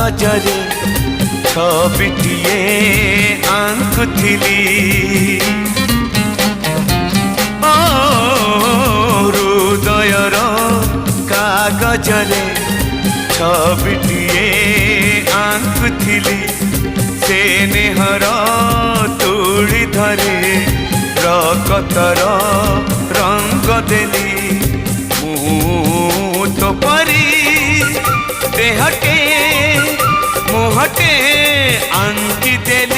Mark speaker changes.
Speaker 1: कागजरे छबिटिए आंकुथिली ओ हृदयर कागजरे छबिटिए आंकुथिली से नेहर तुड़ी धरे रकतर रंग देली मु तो परी देहटे मुहटे आंकी देली।